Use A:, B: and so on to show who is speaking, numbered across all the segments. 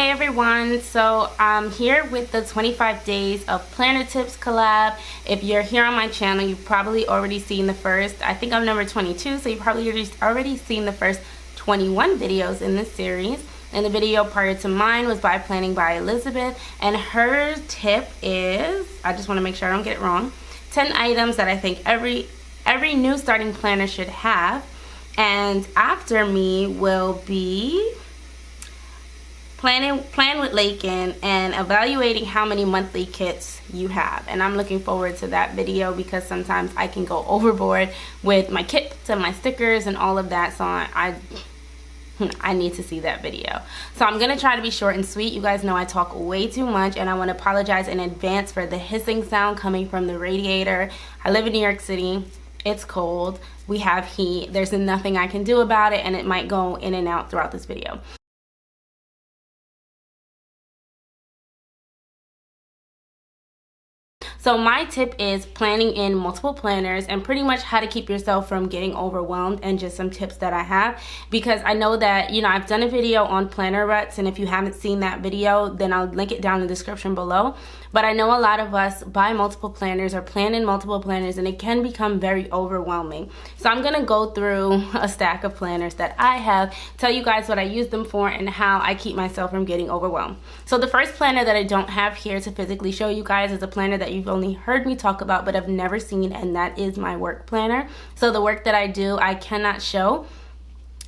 A: Hey everyone, so I'm here with the 25 days of planner tips collab. If you're here on my channel, you've probably already seen the first, I think I'm number 22, so you've probably already seen the first 21 videos in this series. And the video prior to mine was by Planning by Elizabeth, and her tip is, I just want to make sure I don't get it wrong, 10 items that I think every new starting planner should have. And after me will be plan with Lakin and evaluating how many monthly kits you have. And I'm looking forward to that video because sometimes I can go overboard with my kits and my stickers and all of that, so I need to see that video. So I'm gonna try to be short and sweet. You guys know I talk way too much, and I want to apologize in advance for the hissing sound coming from the radiator. I live in New York City. It's cold, we have heat, there's nothing I can do about it, and it might go in and out throughout this video. So my tip is planning in multiple planners and pretty much how to keep yourself from getting overwhelmed, and just some tips that I have, because I know that, you know, I've done a video on planner ruts, and if you haven't seen that video, then I'll link it down in the description below. But I know a lot of us buy multiple planners or plan in multiple planners, and it can become very overwhelming. So I'm gonna go through a stack of planners that I have, tell you guys what I use them for and how I keep myself from getting overwhelmed. So the first planner that I don't have here to physically show you guys is a planner that you've only heard me talk about but I've never seen, and that is my work planner. So the work that I do, I cannot show,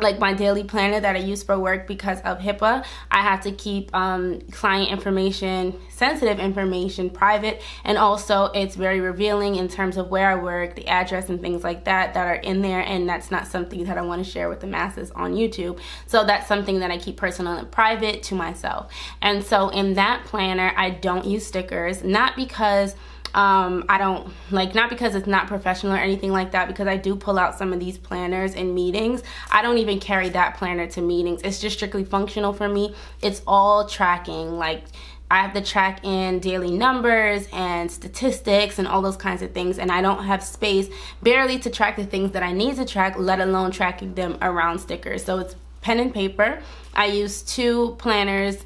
A: like my daily planner that I use for work because of HIPAA. I have to keep client information, sensitive information, private, and also it's very revealing in terms of where I work, the address and things like that are in there, and that's not something that I want to share with the masses on YouTube. So that's something that I keep personal and private to myself. And so in that planner, I don't use stickers, not because not because it's not professional or anything like that, because I do pull out some of these planners in meetings. I don't even carry that planner to meetings. It's just strictly functional for me. It's all tracking. Like, I have to track in daily numbers and statistics and all those kinds of things, and I don't have space barely to track the things that I need to track, let alone tracking them around stickers. So it's pen and paper. I use two planners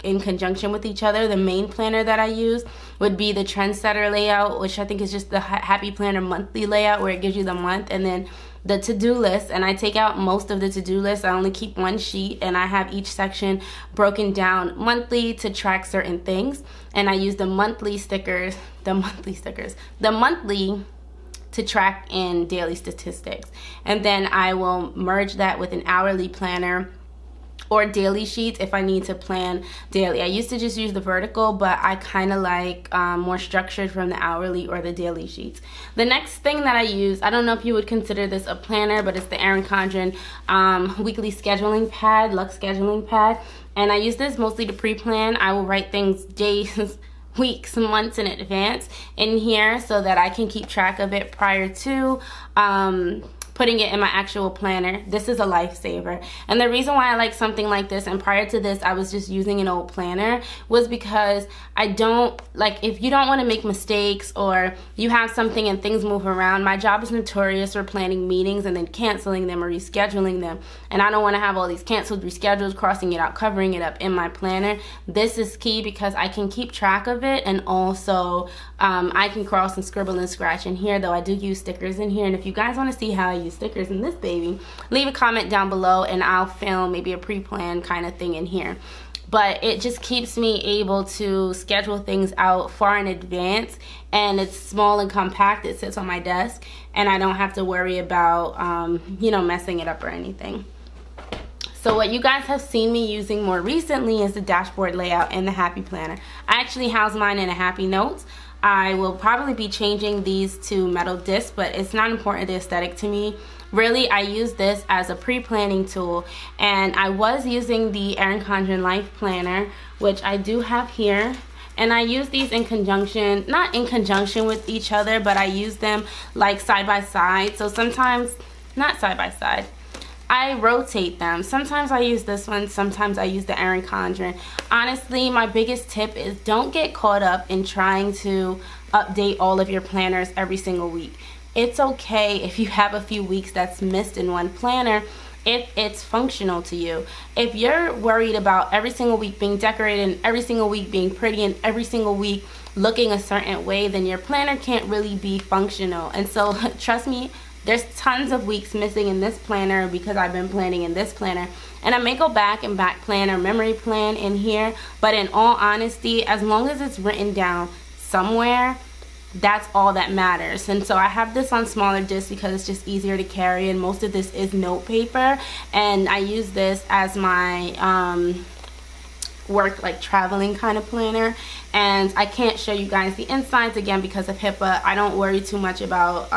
A: in conjunction with each other. The main planner that I use would be the Trendsetter layout, which I think is just the Happy Planner monthly layout, where it gives you the month, and then the to-do list. And I take out most of the to-do list. I only keep one sheet, and I have each section broken down monthly to track certain things. And I use the monthly to track in daily statistics. And then I will merge that with an hourly planner or daily sheets if I need to plan daily. I used to just use the vertical, but I kind of like more structured from the hourly or the daily sheets. The next thing that I use, I don't know if you would consider this a planner, but it's the Erin Condren weekly scheduling pad, Luxe scheduling pad. And I use this mostly to pre-plan. I will write things days, weeks, months in advance in here so that I can keep track of it prior to putting it in my actual planner. This is a lifesaver. And the reason why I like something like this, and prior to this I was just using an old planner, was because I don't, like, if you don't want to make mistakes or you have something and things move around, my job is notorious for planning meetings and then canceling them or rescheduling them, and I don't want to have all these canceled, rescheduled, crossing it out, covering it up in my planner. This is key because I can keep track of it, and also I can cross and scribble and scratch in here, though I do use stickers in here. And if you guys want to see how I use stickers in this baby, leave a comment down below and I'll film maybe a pre-planned kind of thing in here. But it just keeps me able to schedule things out far in advance, and it's small and compact. It sits on my desk, and I don't have to worry about you know, messing it up or anything. So what you guys have seen me using more recently is the dashboard layout in the Happy Planner. I actually house mine in a Happy Notes. I will probably be changing these to metal disc, but it's not important, the aesthetic to me. Really, I use this as a pre-planning tool, and I was using the Erin Condren Life Planner, which I do have here. And I use these in conjunction, not in conjunction with each other, but I use them like side by side. So sometimes, not side by side, I rotate them. Sometimes I use this one, sometimes I use the Erin Condren. Honestly, my biggest tip is don't get caught up in trying to update all of your planners every single week. It's okay if you have a few weeks that's missed in one planner, if it's functional to you. If you're worried about every single week being decorated and every single week being pretty and every single week looking a certain way, then your planner can't really be functional. And so trust me, there's tons of weeks missing in this planner because I've been planning in this planner. And I may go back and back plan or memory plan in here, but in all honesty, as long as it's written down somewhere, that's all that matters. And so I have this on smaller discs because it's just easier to carry, and most of this is note paper, and I use this as my work, like traveling kind of planner. And I can't show you guys the insides again because of HIPAA. I don't worry too much about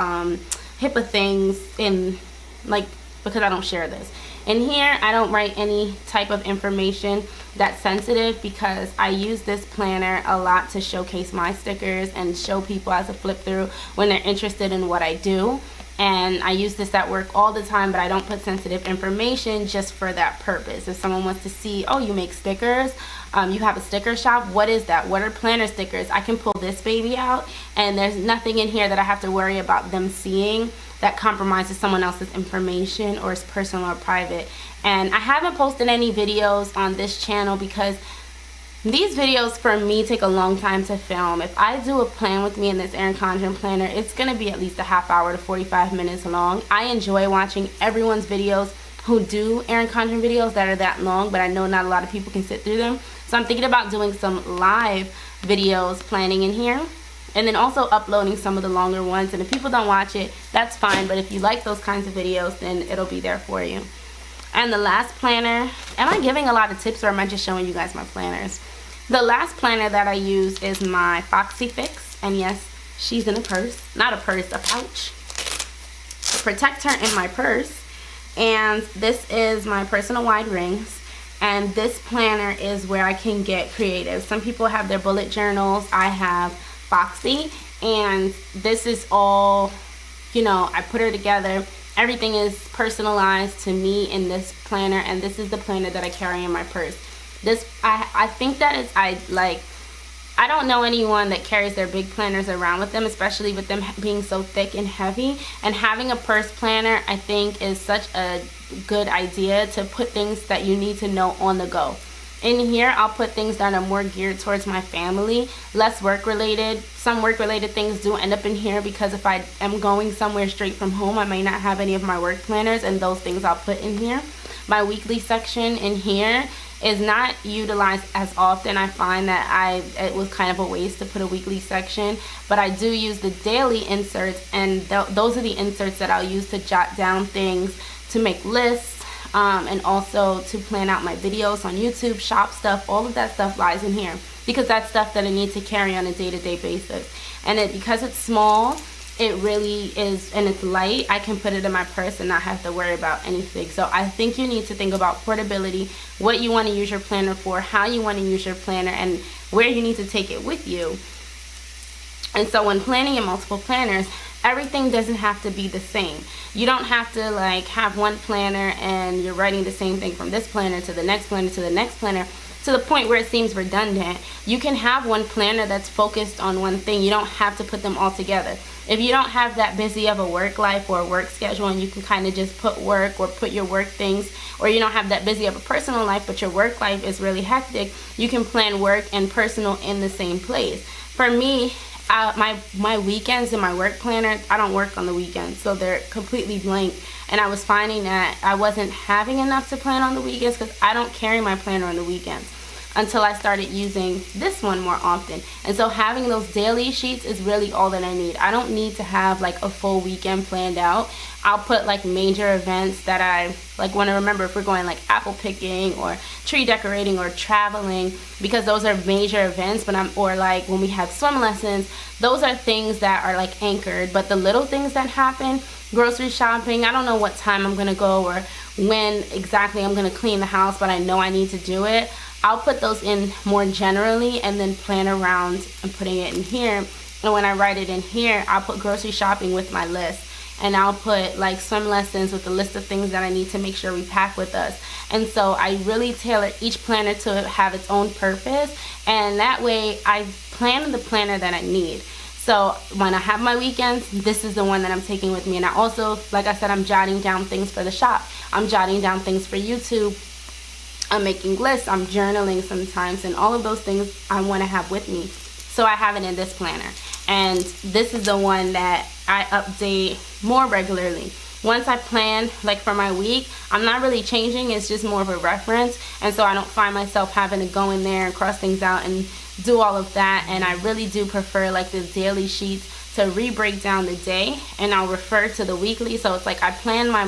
A: HIPAA things because I don't share this. In here, I don't write any type of information that's sensitive because I use this planner a lot to showcase my stickers and show people as a flip through when they're interested in what I do. And I use this at work all the time, but I don't put sensitive information just for that purpose. If someone wants to see, oh, you make stickers, you have a sticker shop, what is that? What are planner stickers? I can pull this baby out, and there's nothing in here that I have to worry about them seeing that compromises someone else's information or is personal or private. And I haven't posted any videos on this channel because these videos for me take a long time to film. If I do a plan with me in this Erin Condren planner, it's going to be at least a half hour to 45 minutes long. I enjoy watching everyone's videos who do Erin Condren videos that are that long, but I know not a lot of people can sit through them. So I'm thinking about doing some live videos planning in here, and then also uploading some of the longer ones. And if people don't watch it, that's fine, but if you like those kinds of videos, then it'll be there for you. And the last planner, am I giving a lot of tips or am I just showing you guys my planners? The last planner that I use is my Foxy Fix, and yes, she's in a purse, not a purse, a pouch. Protect her in my purse. And this is my personal wide rings, and this planner is where I can get creative. Some people have their bullet journals, I have Foxy, and this is all, you know, I put her together. Everything is personalized to me in this planner, and this is the planner that I carry in my purse. This, I think that is, I don't know anyone that carries their big planners around with them, especially with them being so thick and heavy. And having a purse planner, I think, is such a good idea to put things that you need to know on the go. In here, I'll put things that are more geared towards my family, less work related. Some work related things do end up in here because if I am going somewhere straight from home, I may not have any of my work planners, and those things I'll put in here. My weekly section in here is not utilized as often. I find that it was kind of a waste to put a weekly section, but I do use the daily inserts, and those are the inserts that I'll use to jot down things, to make lists, and also to plan out my videos on YouTube, shop stuff. All of that stuff lies in here because that's stuff that I need to carry on a day-to-day basis. And because it's small, it really is, and it's light, I can put it in my purse and not have to worry about anything. So I think you need to think about portability, what you want to use your planner for, how you want to use your planner, and where you need to take it with you. And so when planning in multiple planners, everything doesn't have to be the same. You don't have to like have one planner and you're writing the same thing from this planner to the next planner to the next planner, to the point where it seems redundant. You can have one planner that's focused on one thing. You don't have to put them all together. If you don't have that busy of a work life or a work schedule, and you can kind of just put work or put your work things, or you don't have that busy of a personal life but your work life is really hectic, you can plan work and personal in the same place. For me, my weekends in my work planner, I don't work on the weekends, so they're completely blank. And I was finding that I wasn't having enough to plan on the weekends because I don't carry my planner on the weekends until I started using this one more often. And so having those daily sheets is really all that I need. I don't need to have like a full weekend planned out. I'll put like major events that I like want to remember, if we're going like apple picking or tree decorating or traveling, because those are major events. But or like when we have swim lessons, those are things that are like anchored. But the little things that happen, grocery shopping, I don't know what time I'm gonna go or when exactly I'm gonna clean the house, but I know I need to do it. I'll put those in more generally and then plan around and putting it in here. And when I write it in here, I'll put grocery shopping with my list. And I'll put like swim lessons with a list of things that I need to make sure we pack with us. And so I really tailor each planner to have its own purpose. And that way I plan the planner that I need. So when I have my weekends, this is the one that I'm taking with me. And I also, like I said, I'm jotting down things for the shop. I'm jotting down things for YouTube. I'm making lists. I'm journaling sometimes. And all of those things I want to have with me. So I have it in this planner. And this is the one that I update more regularly. Once I plan, like for my week, I'm not really changing. It's just more of a reference. And so I don't find myself having to go in there and cross things out and do all of that. And I really do prefer like the daily sheets to re-break down the day, and I'll refer to the weekly. So it's like I plan my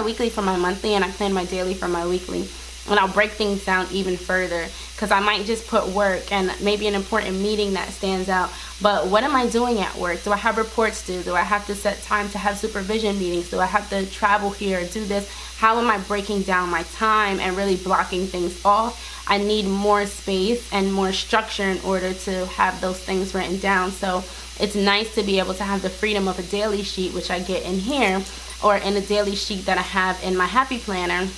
A: weekly for my monthly, and I plan my daily for my weekly. And I'll break things down even further, because I might just put work and maybe an important meeting that stands out. But what am I doing at work? Do I have reports due? Do I have to set time to have supervision meetings? Do I have to travel here, do this? How am I breaking down my time and really blocking things off? I need more space and more structure in order to have those things written down. So it's nice to be able to have the freedom of a daily sheet, which I get in here, or in a daily sheet that I have in my Happy Planner,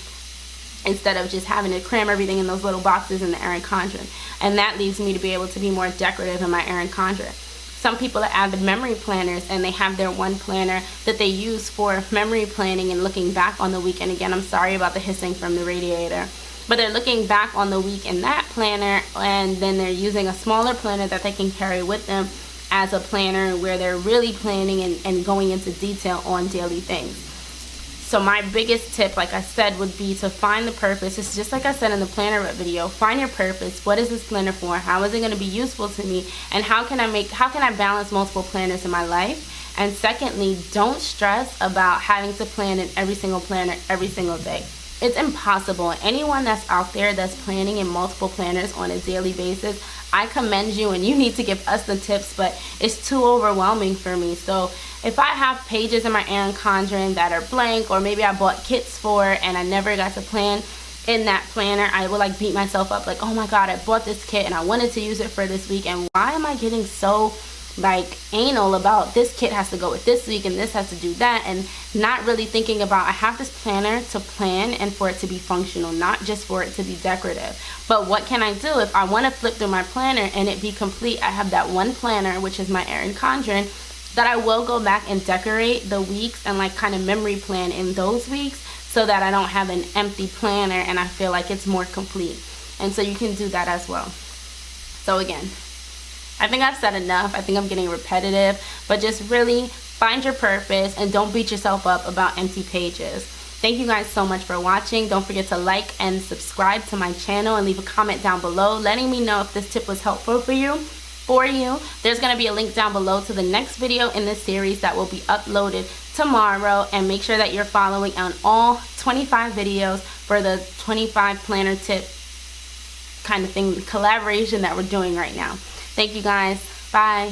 A: instead of just having to cram everything in those little boxes in the Erin Condren. And that leaves me to be able to be more decorative in my Erin Condren. Some people add the memory planners, and they have their one planner that they use for memory planning and looking back on the week. And again, I'm sorry about the hissing from the radiator. But they're looking back on the week in that planner, and then they're using a smaller planner that they can carry with them as a planner where they're really planning and going into detail on daily things. So my biggest tip, like I said, would be to find the purpose. It's just like I said in the planner video. Find your purpose. What is this planner for? How is it going to be useful to me? And how can I balance multiple planners in my life? And secondly, don't stress about having to plan in every single planner every single day. It's impossible. Anyone that's out there that's planning in multiple planners on a daily basis, I commend you, and you need to give us the tips, but it's too overwhelming for me. So if I have pages in my Erin Condren that are blank, or maybe I bought kits for and I never got to plan in that planner, I will like beat myself up like, oh my god, I bought this kit and I wanted to use it for this week, and why am I getting so like anal about this kit has to go with this week and this has to do that, and not really thinking about I have this planner to plan and for it to be functional, not just for it to be decorative. But what can I do if I want to flip through my planner and it be complete? I have that one planner, which is my Erin Condren, that I will go back and decorate the weeks and like kind of memory plan in those weeks, so that I don't have an empty planner and I feel like it's more complete. And so you can do that as well. So again, I think I've said enough. I think I'm getting repetitive, but just really find your purpose and don't beat yourself up about empty pages. Thank you guys so much for watching. Don't forget to like and subscribe to my channel, and leave a comment down below letting me know if this tip was helpful for you. There's going to be a link down below to the next video in this series that will be uploaded tomorrow, and make sure that you're following on all 25 videos for the 25 planner tip kind of thing, collaboration that we're doing right now. Thank you guys. Bye.